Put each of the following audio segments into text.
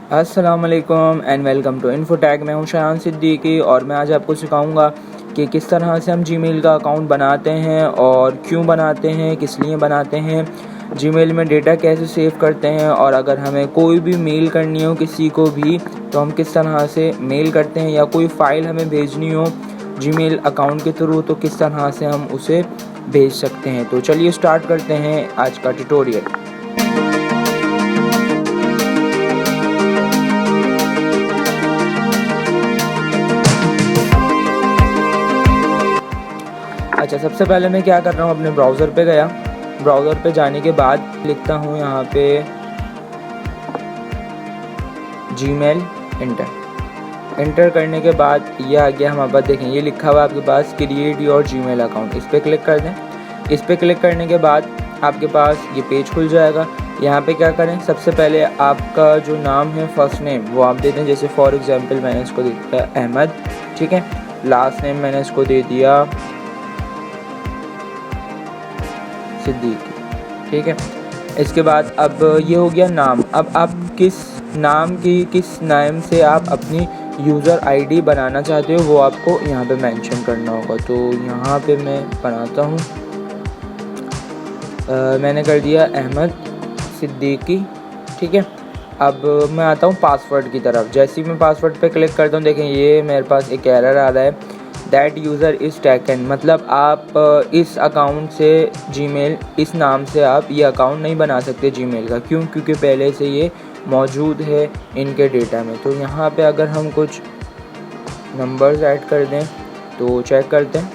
अस्सलाम वालेकुम and welcome to infotech. मैं हूं शान सिद्दीकी और मैं आज आपको सिखाऊंगा कि किस तरह से हम जीमेल का अकाउंट बनाते हैं और क्यों बनाते हैं, किस लिए बनाते हैं, जीमेल में डेटा कैसे सेव करते हैं और अगर हमें कोई भी मेल करनी हो किसी को भी तो हम किस तरह से मेल करते हैं, या कोई फ़ाइल हमें भेजनी हो जीमेल अकाउंट के थ्रू तो किस तरह से हम उसे भेज सकते हैं। तो चलिए स्टार्ट करते हैं आज का ट्यूटोरियल। अच्छा, सबसे पहले मैं क्या कर रहा हूँ, अपने ब्राउज़र पे गया। ब्राउज़र पे जाने के बाद लिखता हूँ यहाँ पे जीमेल, इंटर करने के बाद ये आ गया हमारे पास। देखें ये लिखा हुआ आपके पास क्रिएट योर जीमेल अकाउंट, इस पर क्लिक कर दें। इस पर क्लिक करने के बाद आपके पास ये पेज खुल जाएगा। यहाँ पे क्या करें, सबसे पहले आपका जो नाम है फर्स्ट नेम वो आप दे दें। जैसे फॉर एग्जांपल मैंने इसको दे दिया अहमद, ठीक है। लास्ट नेम मैंने इसको दे दिया सिद्दीकी, ठीक है। इसके बाद अब ये हो गया नाम। अब आप किस नाम से आप अपनी यूज़र आईडी बनाना चाहते हो वो आपको यहाँ पे मेंशन करना होगा। तो यहाँ पे मैं बनाता हूँ, मैंने कर दिया अहमद सिद्दीकी, ठीक है। अब मैं आता हूँ पासवर्ड की तरफ। जैसे ही मैं पासवर्ड पे क्लिक करता हूँ, देखें ये मेरे पास एक एरर आ रहा है, दैट यूज़र इज़ टैकन। मतलब आप इस अकाउंट से जीमेल, इस नाम से आप ये अकाउंट नहीं बना सकते जीमेल का। क्यों? क्योंकि पहले से ये मौजूद है इनके डेटा में। तो यहाँ पे अगर हम कुछ नंबर्स ऐड कर दें तो चेक करते हैं,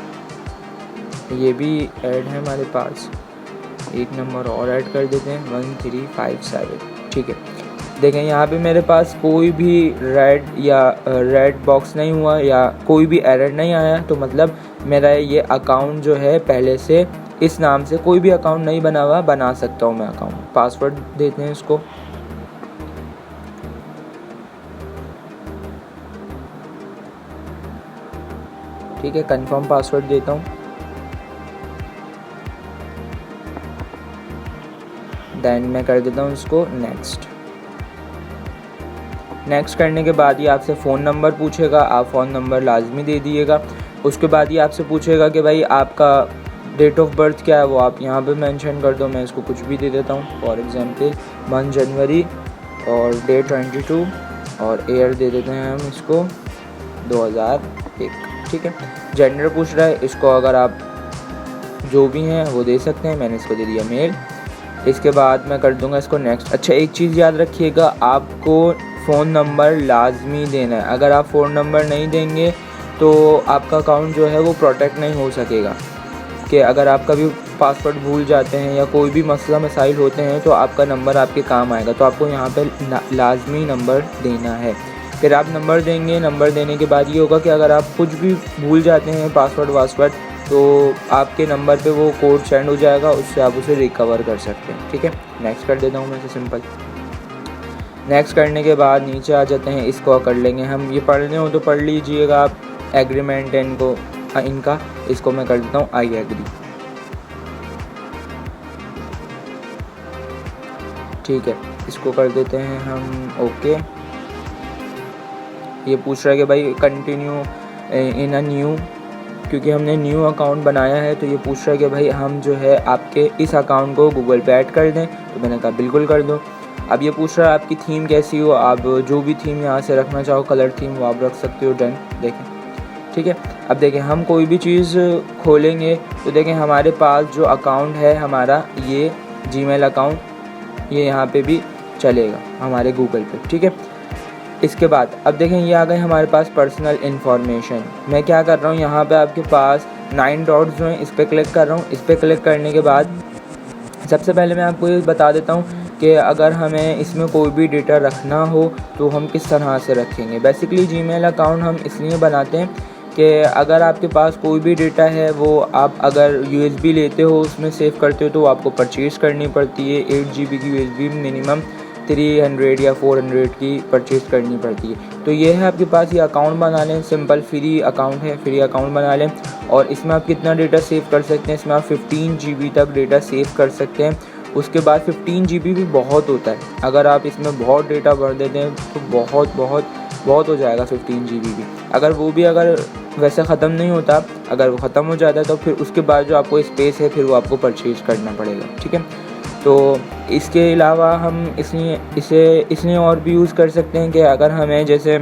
ये भी ऐड है हमारे पास। एक नंबर और ऐड कर देते हैं 1357, ठीक है। देखें यहाँ पे मेरे पास कोई भी रेड बॉक्स नहीं हुआ या कोई भी एरर नहीं आया। तो मतलब मेरा ये अकाउंट जो है पहले से इस नाम से कोई भी अकाउंट नहीं बना हुआ, बना सकता हूँ मैं अकाउंट। पासवर्ड देते हैं इसको, ठीक है। कंफर्म पासवर्ड देता हूँ, देन मैं कर देता हूँ इसको नेक्स्ट करने के बाद ये आपसे फ़ोन नंबर पूछेगा, आप फ़ोन नंबर लाजमी दे दीजिएगा। उसके बाद ये आपसे पूछेगा कि भाई आपका डेट ऑफ बर्थ क्या है, वो आप यहाँ पे मेंशन कर दो। मैं इसको कुछ भी दे देता हूँ, फॉर एग्जांपल मंथ जनवरी और डे 22 और ईयर दे देते हैं हम इसको 2001, ठीक है। जेंडर पूछ रहा है, इसको अगर आप जो भी हैं वो दे सकते हैं। मैंने इसको दे दिया मेल। इसके बाद मैं कर दूंगा इसको नेक्स्ट। अच्छा, एक चीज़ याद रखिएगा, आपको फ़ोन नंबर लाजमी देना है। अगर आप फ़ोन नंबर नहीं देंगे तो आपका अकाउंट जो है वो प्रोटेक्ट नहीं हो सकेगा। कि अगर आप कभी पासवर्ड भूल जाते हैं या कोई भी मसला मसाइल होते हैं तो आपका नंबर आपके काम आएगा। तो आपको यहाँ पे लाजमी नंबर देना है। फिर आप नंबर देंगे, नंबर देने के बाद ये होगा कि अगर आप कुछ भी भूल जाते हैं पासवर्ड तो आपके नंबर पे वो कोड सेंड हो जाएगा, उससे आप उसे रिकवर कर सकते हैं, ठीक है। नेक्स्ट कर देता हूँ मैं इसे सिंपल। नेक्स्ट करने के बाद नीचे आ जाते हैं, इसको कर लेंगे हम। ये पढ़ने हो तो पढ़ लीजिएगा आप, एग्रीमेंट इनका। इसको मैं कर देता हूँ आई एग्री, ठीक है। इसको कर देते हैं हम ओके। ये पूछ रहा है कि भाई कंटिन्यू इन अ न्यू, क्योंकि हमने न्यू अकाउंट बनाया है तो ये पूछ रहा है कि भाई हम जो है आपके इस अकाउंट को गूगल पे ऐड कर दें। तो मैंने कहा बिल्कुल कर दो। अब ये पूछ रहा है आपकी थीम कैसी हो, आप जो भी थीम यहाँ से रखना चाहो, कलर थीम, वो आप रख सकते हो। डन, देखें, ठीक है। अब देखें हम कोई भी चीज़ खोलेंगे तो देखें हमारे पास जो अकाउंट है हमारा, ये जीमेल अकाउंट, ये यहाँ पे भी चलेगा हमारे गूगल पे, ठीक है। इसके बाद अब देखें ये आ गए हमारे पास पर्सनल इन्फॉर्मेशन। मैं क्या कर रहा हूँ, यहाँ पे आपके पास 9 डॉट्स जो हैं इस पर क्लिक कर रहा हूँ। इस पर क्लिक करने के बाद सबसे पहले मैं आपको ये बता देता हूँ कि अगर हमें इसमें कोई भी डेटा रखना हो तो हम किस तरह से रखेंगे। बेसिकली जीमेल अकाउंट हम इसलिए बनाते हैं कि अगर आपके पास कोई भी डेटा है वो आप अगर USB लेते हो उसमें सेव करते हो तो आपको परचेज़ करनी पड़ती है। 8 GB की USB मिनिमम 300 या 400 की परचेज़ करनी पड़ती है। तो ये है आपके पास, ये अकाउंट बना लें, सिंपल फ्री अकाउंट है, फ्री अकाउंट बना लें। और इसमें आप कितना डेटा सेव कर सकते हैं, इसमें आप 15 GB तक डेटा सेव कर सकते हैं। उसके बाद 15 GB भी बहुत होता है। अगर आप इसमें बहुत डेटा भर देते हैं तो बहुत हो जाएगा 15 GB भी। अगर वो भी अगर वैसे ख़त्म नहीं होता, अगर वो ख़त्म हो जाता है तो फिर उसके बाद जो आपको स्पेस है फिर वो आपको परचेज़ करना पड़ेगा, ठीक है। तो इसके अलावा हम इसलिए और भी यूज़ कर सकते हैं कि अगर हमें जैसे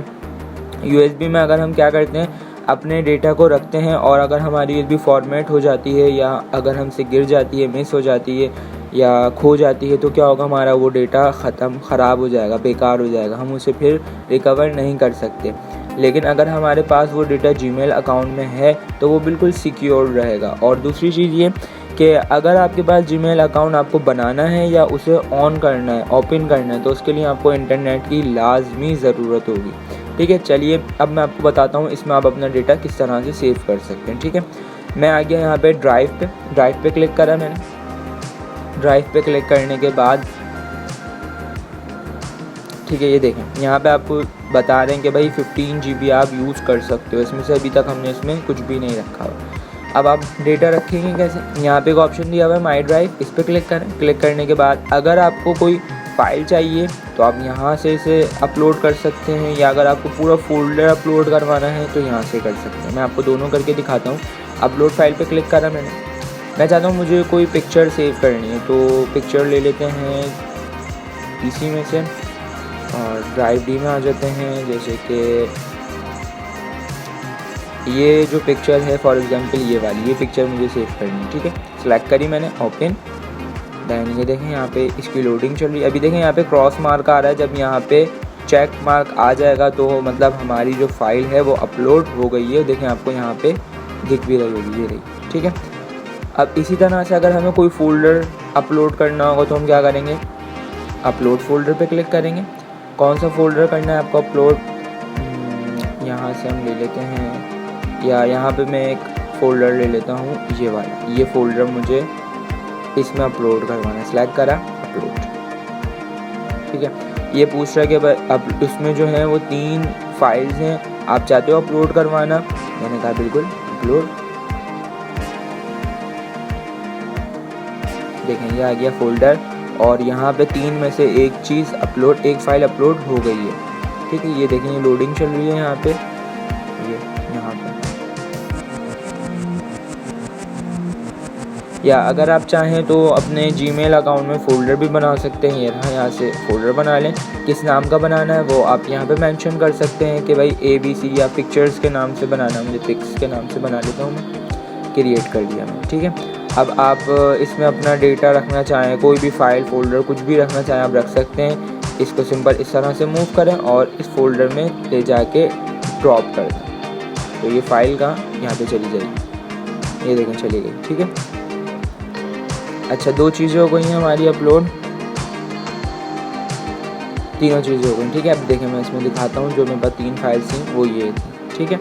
USB में अगर हम क्या करते हैं, अपने डेटा को रखते हैं और अगर हमारी USB फॉर्मेट हो जाती है या अगर हमसे गिर जाती है, मिस हो जाती है या खो जाती है, तो क्या होगा, हमारा वो डेटा ख़राब हो जाएगा, बेकार हो जाएगा, हम उसे फिर रिकवर नहीं कर सकते। लेकिन अगर हमारे पास वो डेटा जीमेल अकाउंट में है तो वो बिल्कुल सिक्योर रहेगा। और दूसरी चीज़ ये कि अगर आपके पास जीमेल अकाउंट आपको बनाना है या उसे ऑन करना है, ओपन करना है, तो उसके लिए आपको इंटरनेट की लाजमी ज़रूरत होगी, ठीक है। चलिए अब मैं आपको बताता हूँ इसमें आप अपना डेटा किस तरह से सेव कर सकते हैं, ठीक है। मैं आ गया यहाँ पे ड्राइव पे क्लिक करा मैंने। ड्राइव पे क्लिक करने के बाद ठीक है, ये देखें यहाँ पे आपको बता रहे हैं कि भाई 15 GB आप यूज़ कर सकते हो, इसमें से अभी तक हमने इसमें कुछ भी नहीं रखा हुआ। अब आप डेटा रखेंगे कैसे, यहाँ पे एक ऑप्शन दिया हुआ है माई ड्राइव, इस पर क्लिक करें। क्लिक करने के बाद अगर आपको कोई फ़ाइल चाहिए तो आप यहाँ से इसे अपलोड कर सकते हैं, या अगर आपको पूरा फोल्डर अपलोड करवाना है तो यहाँ से कर सकते हैं। मैं आपको दोनों करके दिखाता हूँ। अपलोड फाइल पे क्लिक करा मैंने। मैं चाहता हूँ मुझे कोई पिक्चर सेव करनी है, तो पिक्चर ले लेते हैं PC में से और ड्राइव D में आ जाते हैं। जैसे कि ये जो पिक्चर है फॉर एग्जांपल ये पिक्चर मुझे सेव करनी है, ठीक है। सेलेक्ट करी मैंने, ओपन। दैन ये देखें यहाँ पे इसकी लोडिंग चल रही है। अभी देखें यहाँ पे क्रॉस मार्क आ रहा है, जब यहाँ पे चेक मार्क आ जाएगा तो मतलब हमारी जो फाइल है वो अपलोड हो गई है। देखें आपको यहाँ पे दिख भी रही होगी, ये रही, ठीक है। अब इसी तरह से अगर हमें कोई फ़ोल्डर अपलोड करना होगा तो हम क्या करेंगे, अपलोड फ़ोल्डर पे क्लिक करेंगे। कौन सा फ़ोल्डर करना है आपको अपलोड, यहाँ से हम ले लेते हैं, या यहाँ पे मैं एक फ़ोल्डर ले लेता हूँ, ये वाला, ये फ़ोल्डर मुझे इसमें अपलोड करवाना है। सेलेक्ट करा, अपलोड, ठीक है। ये पूछ रहा है कि अब उसमें जो है वो 3 फाइल्स हैं, आप चाहते हो अपलोड करवाना, मैंने कहा बिल्कुल अपलोड। देखें ये आ गया फ़ोल्डर और यहाँ पे 3 में से एक फ़ाइल अपलोड हो गई है, ठीक है। ये देखें ये लोडिंग चल रही है यहाँ पे, ये यहाँ पे। या अगर आप चाहें तो अपने जीमेल अकाउंट में फ़ोल्डर भी बना सकते हैं। यहाँ से फ़ोल्डर बना लें, किस नाम का बनाना है वो आप यहाँ पे मेंशन कर सकते हैं कि भाई ABC या पिक्चर्स के नाम से बनाना है। मुझे पिक्स के नाम से बना लेता हूँ मैं, क्रिएट कर दिया मैंने, ठीक है। अब आप इसमें अपना डेटा रखना चाहें, कोई भी फ़ाइल फ़ोल्डर कुछ भी रखना चाहें आप रख सकते हैं। इसको सिंपल इस तरह से मूव करें और इस फ़ोल्डर में ले जाके ड्रॉप कर दें, तो ये फ़ाइल का यहाँ पे चली जाएगी, ये देखें चली गई, ठीक है। अच्छा 2 चीज़ें हो गई हैं हमारी अपलोड, 3 चीज़ें हो गई, ठीक है। अब देखें मैं इसमें दिखाता हूँ, जो मेरे पास 3 फाइल्स थी वो ये थी, ठीक है।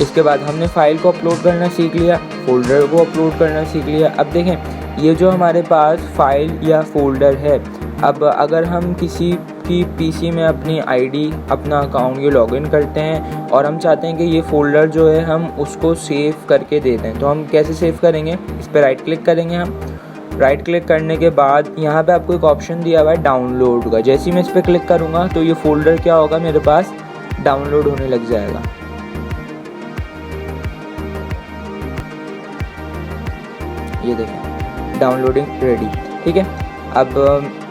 इसके बाद हमने फ़ाइल को अपलोड करना सीख लिया, फ़ोल्डर को अपलोड करना सीख लिया। अब देखें ये जो हमारे पास फ़ाइल या फ़ोल्डर है, अब अगर हम किसी की PC में अपनी ID अपना अकाउंट ये लॉगिन करते हैं और हम चाहते हैं कि ये फ़ोल्डर जो है हम उसको सेव करके दे दें, तो हम कैसे सेव करेंगे, इस पर राइट क्लिक करेंगे हम। राइट क्लिक करने के बाद यहाँ पे आपको एक ऑप्शन दिया हुआ है डाउनलोड का। जैसे ही मैं इस पर क्लिक करूँगा तो ये फ़ोल्डर क्या होगा, मेरे पास डाउनलोड होने लग जाएगा। ये देखें डाउनलोडिंग रेडी, ठीक है। अब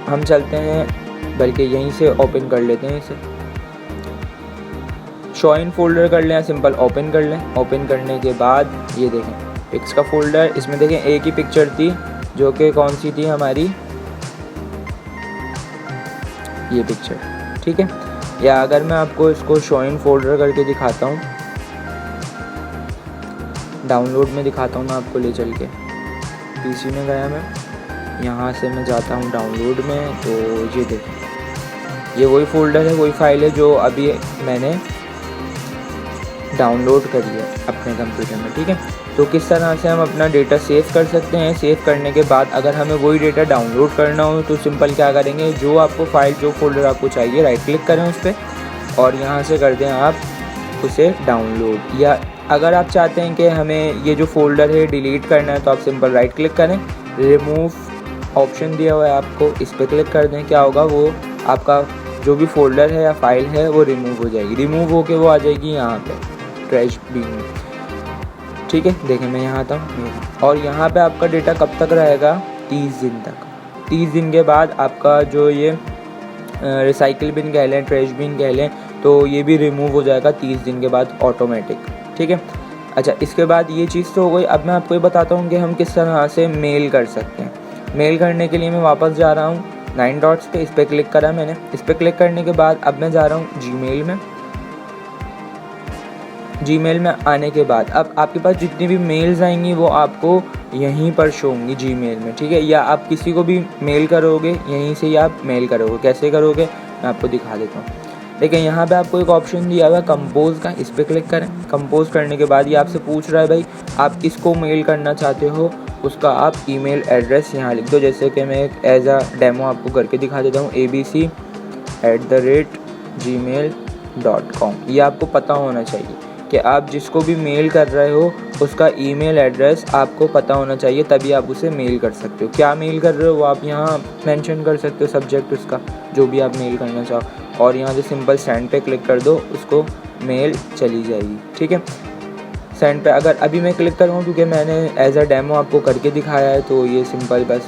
हम चलते हैं, बल्कि यहीं से ओपन कर लेते हैं इसे, शो इन फ़ोल्डर कर लें, सिंपल ओपन कर लें। ओपन करने के बाद ये देखें पिक्स का फ़ोल्डर, इसमें देखें एक ही पिक्चर थी जो कि कौन सी थी हमारी, ये पिक्चर, ठीक है। या अगर मैं आपको इसको शो इन फ़ोल्डर करके दिखाता हूँ, डाउनलोड में दिखाता हूँ मैं आपको ले चल के, PC में गया मैं, यहाँ से मैं जाता हूँ डाउनलोड में, तो ये देखें ये वही फ़ोल्डर है, वही फ़ाइल है जो अभी मैंने डाउनलोड करी है अपने कंप्यूटर में, ठीक है। तो किस तरह से हम अपना डेटा सेव कर सकते हैं। सेव करने के बाद अगर हमें वही डेटा डाउनलोड करना हो तो सिंपल क्या करेंगे, जो आपको फ़ाइल जो फ़ोल्डर आपको चाहिए राइट क्लिक करें उस पर और यहाँ से कर दें आप उसे डाउनलोड। या अगर आप चाहते हैं कि हमें ये जो फ़ोल्डर है डिलीट करना है तो आप सिंपल राइट क्लिक करें, रिमूव ऑप्शन दिया हुआ है आपको, इस पर क्लिक कर दें। क्या होगा, वो आपका जो भी फोल्डर है या फाइल है वो रिमूव हो जाएगी। रिमूव होके वो आ जाएगी यहाँ पे ट्रैश बिन में। ठीक है, देखें मैं यहाँ आता हूँ और यहाँ पे आपका डेटा कब तक रहेगा, 30 दिन तक। 30 दिन के बाद आपका जो ये रिसाइकिल बिन कह लें, ट्रैश बिन कह लें, तो ये भी रिमूव हो जाएगा 30 दिन के बाद ऑटोमेटिक। ठीक है, अच्छा इसके बाद ये चीज़ तो हो गई। अब मैं आपको ये बताता हूँ कि हम किस तरह से मेल कर सकते हैं। मेल करने के लिए मैं वापस जा रहा हूँ 9 डॉट्स पे, इस पर क्लिक करा मैंने। इस पर क्लिक करने के बाद अब मैं जा रहा हूँ जीमेल में। जीमेल में आने के बाद अब आपके पास जितनी भी मेल्स आएंगी वो आपको यहीं पर शो होंगी जीमेल में। ठीक है, या आप किसी को भी मेल करोगे यहीं से ही आप मेल करोगे। कैसे करोगे मैं आपको दिखा देता हूँ। देखिए यहाँ पे आपको एक ऑप्शन दिया हुआ है कंपोज का, इस पर क्लिक करें। कंपोज करने के बाद ये आपसे पूछ रहा है भाई आप किसको मेल करना चाहते हो, उसका आप ईमेल एड्रेस यहाँ लिख दो। जैसे कि मैं एज अ डेमो आपको करके दिखा देता हूँ, abc@gmail.com। ये आपको पता होना चाहिए कि आप जिसको भी मेल कर रहे हो उसका ईमेल एड्रेस आपको पता होना चाहिए, तभी आप उसे मेल कर सकते हो। क्या मेल कर रहे हो वो आप यहाँ मेंशन कर सकते हो, सब्जेक्ट उसका जो भी आप मेल करना चाहो, और यहाँ से सिंपल सेंड पे क्लिक कर दो, उसको मेल चली जाएगी। ठीक है, सेंड पे अगर अभी मैं क्लिक करूँ क्योंकि मैंने एज अ डेमो आपको करके दिखाया है, तो ये सिंपल बस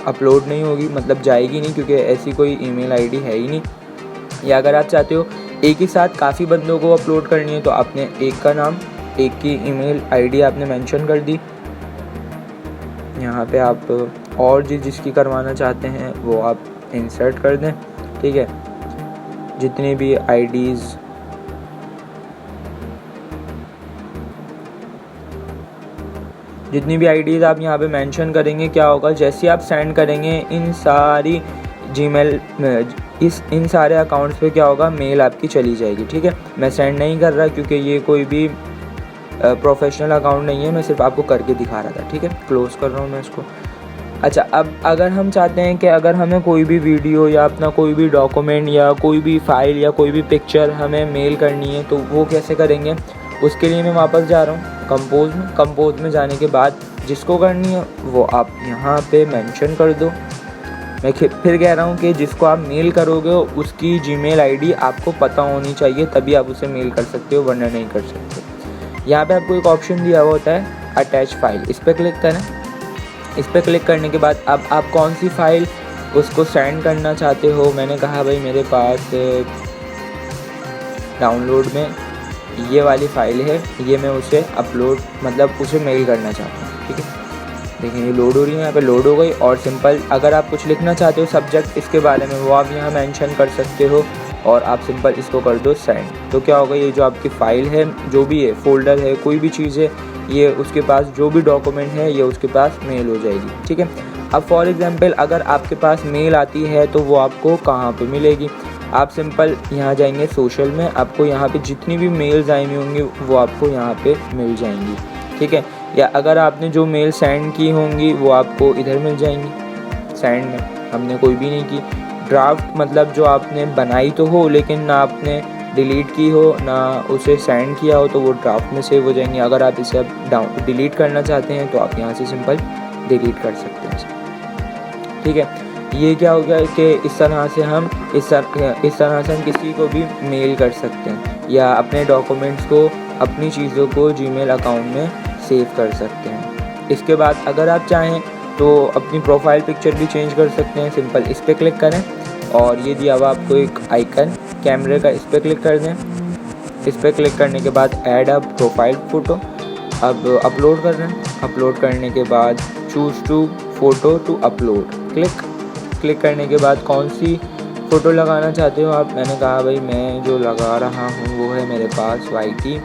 अपलोड नहीं होगी, मतलब जाएगी नहीं, क्योंकि ऐसी कोई ईमेल आईडी है ही नहीं। या अगर आप चाहते हो एक ही साथ काफ़ी बंदों को अपलोड करनी है तो आपने एक का नाम, एक की ईमेल आईडी आपने मेंशन कर दी। यहाँ पे आप और जिसकी करवाना चाहते हैं वो आप इंसर्ट कर दें। ठीक है, जितनी भी आईडीज़ आप यहाँ पे मेंशन करेंगे, क्या होगा जैसे आप सेंड करेंगे इन सारी जीमेल इन सारे अकाउंट्स पे क्या होगा, मेल आपकी चली जाएगी। ठीक है, मैं सेंड नहीं कर रहा क्योंकि ये कोई भी प्रोफेशनल अकाउंट नहीं है, मैं सिर्फ आपको करके दिखा रहा था। ठीक है, क्लोज कर रहा हूँ मैं इसको। अच्छा, अब अगर हम चाहते हैं कि अगर हमें कोई भी वीडियो या अपना कोई भी डॉक्यूमेंट या कोई भी फाइल या कोई भी पिक्चर हमें मेल करनी है तो वो कैसे करेंगे, उसके लिए मैं वापस जा रहा हूँ कंपोज में जाने के बाद जिसको करनी है वो आप यहाँ पे मेंशन कर दो। मैं फिर कह रहा हूँ कि जिसको आप मेल करोगे उसकी जीमेल आईडी आपको पता होनी चाहिए, तभी आप उसे मेल कर सकते हो, वरना नहीं कर सकते। यहाँ पे आपको एक ऑप्शन दिया हुआ होता है अटैच फाइल, इस पर क्लिक करें। इस पर क्लिक करने के बाद अब आप कौन सी फ़ाइल उसको सेंड करना चाहते हो। मैंने कहा भाई मेरे पास डाउनलोड में ये वाली फ़ाइल है, ये मैं उसे अपलोड मतलब उसे मेल करना चाहता हूँ। ठीक है, देखिए ये लोड हो रही है, यहाँ पे लोड हो गई। और सिंपल अगर आप कुछ लिखना चाहते हो सब्जेक्ट इसके बारे में वो आप यहाँ मेंशन कर सकते हो और आप सिंपल इसको कर दो सेंड। तो क्या होगा, ये जो आपकी फ़ाइल है, जो भी है फोल्डर है, कोई भी चीज़ है, ये उसके पास जो भी डॉक्यूमेंट है ये उसके पास मेल हो जाएगी। ठीक है, अब फॉर एग्जांपल अगर आपके पास मेल आती है तो वो आपको कहाँ पे मिलेगी, आप सिंपल यहाँ जाएंगे सोशल में, आपको यहाँ पे जितनी भी मेल्स आई हुई होंगी वो आपको यहाँ पे मिल जाएंगी। ठीक है, या अगर आपने जो मेल सेंड की होंगी वो आपको इधर मिल जाएंगी। सेंड में हमने कोई भी नहीं की, ड्राफ्ट मतलब जो आपने बनाई तो हो लेकिन ना आपने डिलीट की हो ना उसे सेंड किया हो तो वो ड्राफ्ट में सेव हो जाएंगे। अगर आप इसे अब डिलीट करना चाहते हैं तो आप यहाँ से सिंपल डिलीट कर सकते हैं। ठीक है, ये क्या हो गया कि इस तरह से हम किसी को भी मेल कर सकते हैं या अपने डॉक्यूमेंट्स को, अपनी चीज़ों को जीमेल अकाउंट में सेव कर सकते हैं। इसके बाद अगर आप चाहें तो अपनी प्रोफाइल पिक्चर भी चेंज कर सकते हैं। सिंपल इस पर क्लिक करें और ये दिया हुआ आपको एक आइकन कैमरे का, इस पर क्लिक कर दें। इस पर क्लिक करने के बाद ऐड अ प्रोफाइल फ़ोटो, अब अपलोड कर रहे हैं। अपलोड करने के बाद choose to photo to upload, click करने के बाद कौन सी फ़ोटो लगाना चाहते हो आप। मैंने कहा भाई मैं जो लगा रहा हूँ वो है मेरे पास YT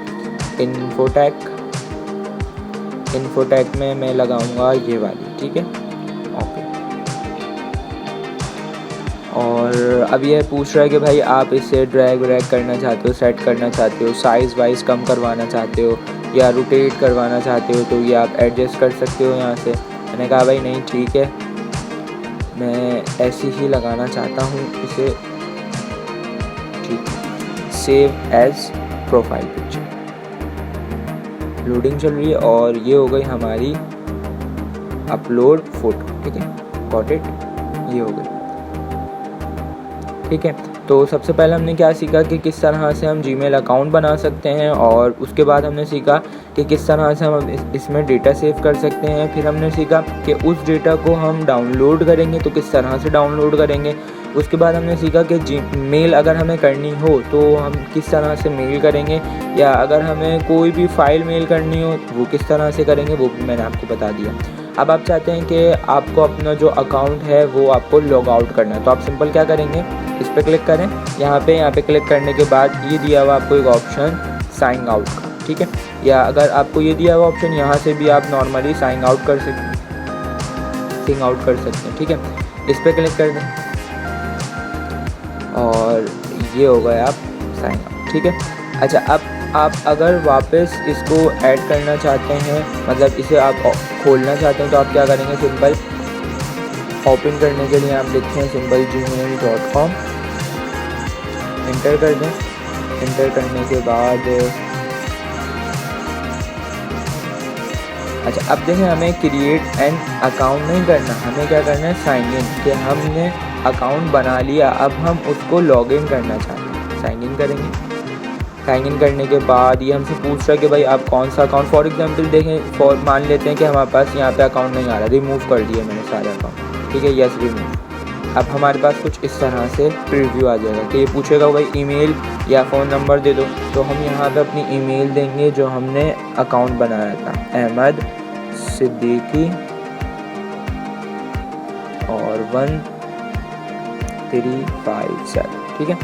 इन्फोटेक में मैं लगाऊंगा ये वाली। ठीक है, ओके। और अब यह पूछ रहा है कि भाई आप इसे ड्रैग व्रैग करना चाहते हो, सेट करना चाहते हो, साइज़ वाइज कम करवाना चाहते हो या रोटेट करवाना चाहते हो तो ये आप एडजस्ट कर सकते हो यहाँ से। मैंने कहा भाई नहीं ठीक है, मैं ऐसी ही लगाना चाहता हूँ इसे। ठीक है, save as profile picture, loading चल रही है और ये हो गई हमारी अपलोड फ़ोटो। ठीक है, गॉट इट, ये हो गई। ठीक है, तो सबसे पहले हमने क्या सीखा कि किस तरह से हम जीमेल अकाउंट बना सकते हैं, और उसके बाद हमने सीखा कि किस तरह से हम इसमें डेटा सेव कर सकते हैं। फिर हमने सीखा कि उस डेटा को हम डाउनलोड करेंगे तो किस तरह से डाउनलोड करेंगे। उसके बाद हमने सीखा कि मेल अगर हमें करनी हो तो हम किस तरह से मेल करेंगे, या अगर हमें कोई भी फ़ाइल मेल करनी हो वो किस तरह से करेंगे, वो भी मैंने आपको बता दिया। अब आप चाहते हैं कि आपको अपना जो अकाउंट है वो आपको लॉग आउट करना है, तो आप सिंपल क्या करेंगे, इस पर क्लिक करें, यहाँ पे क्लिक करने के बाद ये दिया हुआ आपको एक ऑप्शन साइन आउट का, ठीक है। या अगर आपको ये दिया हुआ ऑप्शन, यहाँ से भी आप नॉर्मली साइन आउट कर सकते हैं, ठीक है। इस पर क्लिक कर दें और ये हो गया आप साइन आउट, ठीक है। अच्छा, अब आप अगर वापस इसको ऐड करना चाहते हैं, मतलब इसे आप खोलना चाहते हैं, तो आप क्या करेंगे, सिंपल ओपन करने के लिए आप लिखते हैं सिंपल gmail.com, इंटर कर दें। इंटर करने के बाद अच्छा, अब देखें, हमें क्रिएट एन अकाउंट नहीं करना, हमें क्या करना है, साइन इन, कि हमने अकाउंट बना लिया, अब हम उसको लॉग इन करना चाहते हैं। साइन इन करेंगे। साइन इन करने के बाद ये हमसे पूछ रहा है कि भाई आप कौन सा अकाउंट, फॉर एग्जांपल देखें, मान लेते हैं कि हमारे पास यहाँ पे अकाउंट नहीं आ रहा, रिमूव कर दिया मैंने सारे अकाउंट, ठीक है, यस रिमूव। अब हमारे पास कुछ इस तरह से प्रीव्यू आ जाएगा कि ये पूछेगा भाई ईमेल या फ़ोन नंबर दे दो, तो हम यहाँ पे अपनी ईमेल देंगे जो हमने अकाउंट बनाया था, अहमद सिद्दीकी और 1357, ठीक है,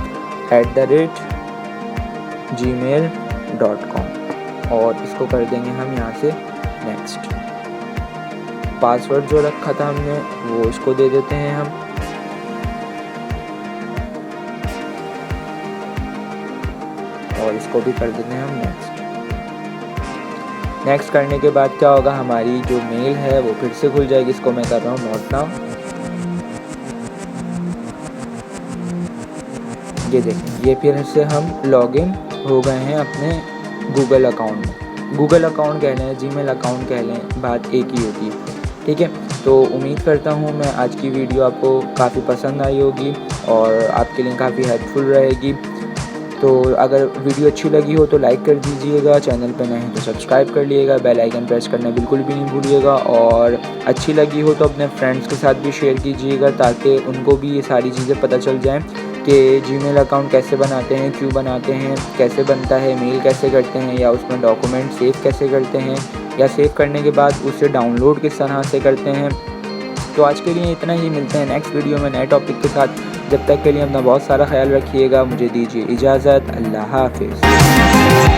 @gmail.com, और इसको कर देंगे हम यहाँ से नेक्स्ट। पासवर्ड जो रखा था हमने वो इसको दे देते हैं हम, और इसको भी कर देते हैं हम नेक्स्ट। नेक्स्ट करने के बाद क्या होगा, हमारी जो मेल है वो फिर से खुल जाएगी। इसको मैं कर रहा हूँ नोट नाउ। ये देखें, ये फिर से हम लॉगिन हो गए हैं अपने गूगल अकाउंट में। गूगल अकाउंट कह लें, जीमेल अकाउंट कह लें, बात एक ही होती है, ठीक है। तो उम्मीद करता हूँ मैं आज की वीडियो आपको काफ़ी पसंद आई होगी और आपके लिए काफ़ी हेल्पफुल रहेगी। तो अगर वीडियो अच्छी लगी हो तो लाइक कर दीजिएगा, चैनल पर नए हैं तो सब्सक्राइब कर लीजिएगा, बेल आइकन प्रेस करना बिल्कुल भी नहीं भूलिएगा, और अच्छी लगी हो तो अपने फ्रेंड्स के साथ भी शेयर कीजिएगा ताकि उनको भी ये सारी चीज़ें पता चल जाएं कि जीमेल अकाउंट कैसे बनाते हैं, क्यों बनाते हैं, कैसे बनता है, मेल कैसे करते हैं, या उसमें डॉक्यूमेंट सेव कैसे करते हैं, या सेव करने के बाद उसे डाउनलोड किस तरह से करते हैं। तो आज के लिए इतना ही, मिलते हैं नेक्स्ट वीडियो में नए टॉपिक के साथ। जब तक के लिए अपना बहुत सारा ख्याल रखिएगा, मुझे दीजिए इजाज़त, अल्लाह हाफिज़।